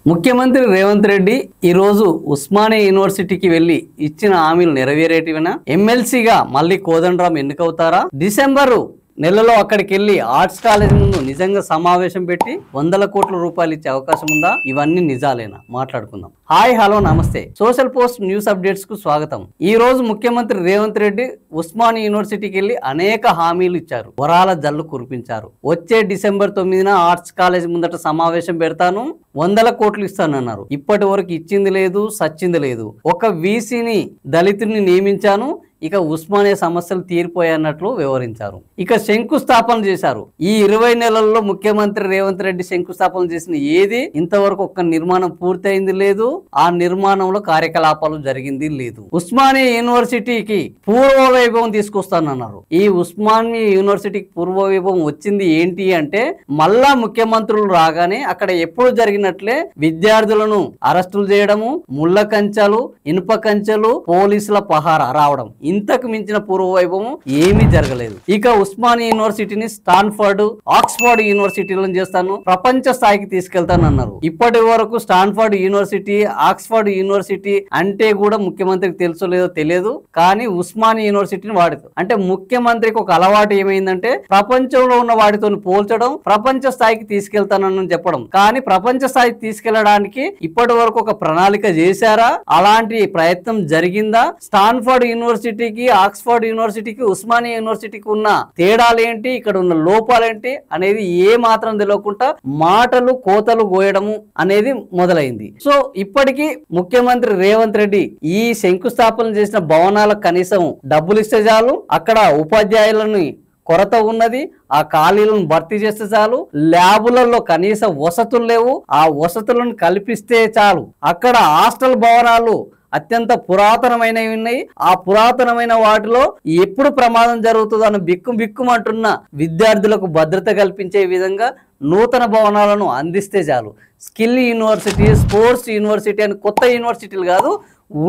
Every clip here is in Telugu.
ముఖ్యమంత్రి రేవంత్ రెడ్డి ఈ రోజు ఉస్మానియా యూనివర్సిటీకి వెళ్లి ఇచ్చిన హామీలు నెరవేరేటివేనా? ఎమ్మెల్సీగా మళ్ళీ కోదండరాం ఎన్నికవుతారా? డిసెంబరు నెలలో అక్కడికి వెళ్లి ఆర్ట్స్ కాలేజ్ ముందు నిజంగా సమావేశం పెట్టి వందల కోట్ల రూపాయలు ఇచ్చే అవకాశం ఉందా? ఇవన్నీ నిజాలేనా? మాట్లాడుకుందాం. హాయ్, హలో, నమస్తే. సోషల్ పోస్ట్ న్యూస్ అప్డేట్స్ కు స్వాగతం. ఈ రోజు ముఖ్యమంత్రి రేవంత్ రెడ్డి ఉస్మానియా యూనివర్సిటీకి వెళ్లి అనేక హామీలు ఇచ్చారు. వరాల జల్లు కురిపించారు. వచ్చే డిసెంబర్ 9న ఆర్ట్స్ కాలేజ్ ముందట సమావేశం పెడతాను, 100 కోట్లు ఇస్తానన్నారు. ఇప్పటి వరకు ఇచ్చింది లేదు, సచ్చింది లేదు. ఒక వీసీని దళితుడిని నియమించాను, ఇక ఉస్మానియా సమస్యలు తీరిపోయాయన్నట్లు వివరించారు. ఇక శంకుస్థాపన చేశారు. ఈ 20 నెలల్లో ముఖ్యమంత్రి రేవంత్ రెడ్డి శంకుస్థాపన చేసిన ఏది ఇంతవరకు ఒక్క నిర్మాణం పూర్తయింది లేదు, ఆ నిర్మాణంలో కార్యకలాపాలు జరిగింది లేదు. ఉస్మానియా యూనివర్సిటీకి పూర్వ వైభవం తీసుకొస్తానన్నారు. ఈ ఉస్మానియా యూనివర్సిటీకి పూర్వ వైభవం వచ్చింది ఏంటి అంటే, మళ్ళా ముఖ్యమంత్రులు రాగానే అక్కడ ఎప్పుడు జరిగినట్లే విద్యార్థులను అరెస్టులు చేయడము, ముళ్ళ కంచెలు, ఇనుప కంచెలు, పోలీసుల పహారా రావడం. ఇంతకు మించిన పూర్వ వైభవం ఏమీ జరగలేదు. ఇక ఉస్మానియా యూనివర్సిటీని స్టాన్ఫర్డ్, ఆక్స్ఫర్డ్ యూనివర్సిటీలను చేస్తాను, ప్రపంచ స్థాయికి తీసుకెళ్తానన్నారు. ఇప్పటి వరకు స్టాన్ఫర్డ్ యూనివర్సిటీ, ఆక్స్ఫర్డ్ యూనివర్సిటీ అంటే కూడా ముఖ్యమంత్రికి తెలుసో లేదో తెలియదు, కానీ ఉస్మానియా యూనివర్సిటీని వాడుతూ అంటే ముఖ్యమంత్రికి ఒక అలవాటు ఏమైందంటే ప్రపంచంలో ఉన్న వాటితో పోల్చడం, ప్రపంచ స్థాయికి తీసుకెళ్తానని చెప్పడం. కానీ ప్రపంచ స్థాయికి తీసుకెళ్లడానికి ఇప్పటి వరకు ఒక ప్రణాళిక చేశారా? అలాంటి ప్రయత్నం జరిగిందా? స్టాన్ఫర్డ్ యూనివర్సిటీకి, ఆక్స్ఫర్డ్ యూనివర్సిటీకి, ఉస్మానియా యూనివర్సిటీకి ఉన్న తేడాలేంటి, ఇక్కడ ఉన్న లోపాలేంటి అనేది ఏ మాత్రం తెలియకుండా మాటలు కోతలు కోయడము అనేది మొదలైంది. సో ఇప్పటికీ ముఖ్యమంత్రి రేవంత్ రెడ్డి ఈ శంకుస్థాపన చేసిన భవనాలకు కనీసం డబ్బులు ఇస్తే చాలు, అక్కడ ఉపాధ్యాయులని కొరత ఉన్నది, ఆ ఖాళీలను భర్తీ చేస్తే చాలు, ల్యాబులలో కనీస వసతులు లేవు, ఆ వసతులను కల్పిస్తే చాలు. అక్కడ హాస్టల్ భవనాలు అత్యంత పురాతనమైనవి ఉన్నాయి. ఆ పురాతనమైన వాటిలో ఎప్పుడు ప్రమాదం జరుగుతుందో అని బిక్కుమంటున్న విద్యార్థులకు భద్రత కల్పించే విధంగా నూతన భవనాలను అందిస్తే చాలు. స్కిల్ యూనివర్సిటీ, స్పోర్ట్స్ యూనివర్సిటీ అని కొత్త యూనివర్సిటీలు కాదు,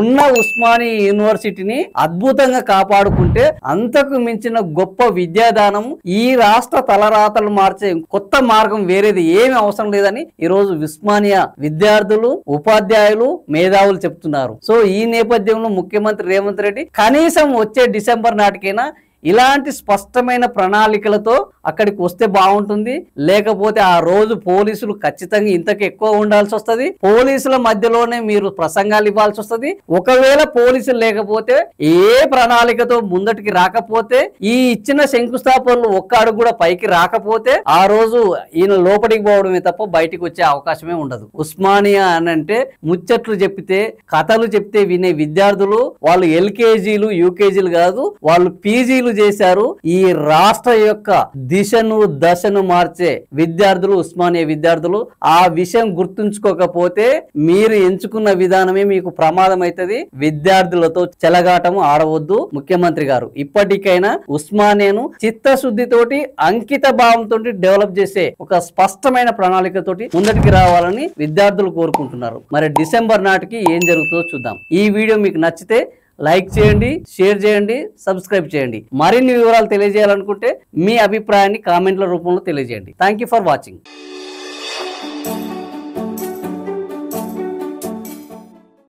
ఉన్న ఉస్మానియా యూనివర్సిటీని అద్భుతంగా కాపాడుకుంటే అంతకు మించిన గొప్ప విద్యాదానం, ఈ రాష్ట్ర తలరాతలు మార్చే కొత్త మార్గం వేరేది ఏమి అవసరం లేదని ఈరోజు ఉస్మానియా విద్యార్థులు, ఉపాధ్యాయులు, మేధావులు చెప్తున్నారు. సో ఈ నేపథ్యంలో ముఖ్యమంత్రి రేవంత్ రెడ్డి కనీసం వచ్చే డిసెంబర్ నాటికైనా ఇలాంటి స్పష్టమైన ప్రణాళికలతో అక్కడికి వస్తే బాగుంటుంది. లేకపోతే ఆ రోజు పోలీసులు ఖచ్చితంగా ఇంతకు ఎక్కువ ఉండాల్సి వస్తుంది. పోలీసుల మధ్యలోనే మీరు ప్రసంగాలు ఇవ్వాల్సి వస్తుంది. ఒకవేళ పోలీసులు లేకపోతే, ఏ ప్రణాళికతో ముందటికి రాకపోతే, ఈ ఇచ్చిన శంకుస్థాపనలు ఒక్క అడుగు కూడా పైకి రాకపోతే ఆ రోజు ఈయన లోపలికి పోవడమే తప్ప బయటికి వచ్చే అవకాశమే ఉండదు. ఉస్మానియా అనంటే ముచ్చట్లు చెప్తే, కథలు చెప్తే వినే విద్యార్థులు, వాళ్ళు ఎల్కేజీలు, యూకేజీలు కాదు, వాళ్ళు పీజీలు చేశారు. ఈ రాష్ట్ర యొక్క దిశను, దశను మార్చే విద్యార్థులు ఉస్మానియా విద్యార్థులు. ఆ విషయం గుర్తుంచుకోకపోతే మీరు ఎంచుకున్న విధానమే మీకు ప్రమాదం అవుతుంది. విద్యార్థులతో చెలగాటము ఆడవద్దు. ముఖ్యమంత్రి గారు ఇప్పటికైనా ఉస్మానియాను చిత్తశుద్ధితోటి, అంకిత భావంతో డెవలప్ చేసే ఒక స్పష్టమైన ప్రణాళికతోటి ముందటికి రావాలని విద్యార్థులు కోరుకుంటున్నారు. మరి డిసెంబర్ నాటికి ఏం జరుగుతుందో చూద్దాం. ఈ వీడియో మీకు నచ్చితే లైక్ చేయండి, షేర్ చేయండి, సబ్స్క్రైబ్ చేయండి. మరిన్ని వివరాలు తెలియజేయాలనుకుంటే మీ అభిప్రాయాన్ని కామెంట్ల రూపంలో తెలియజేయండి. Thank you for watching.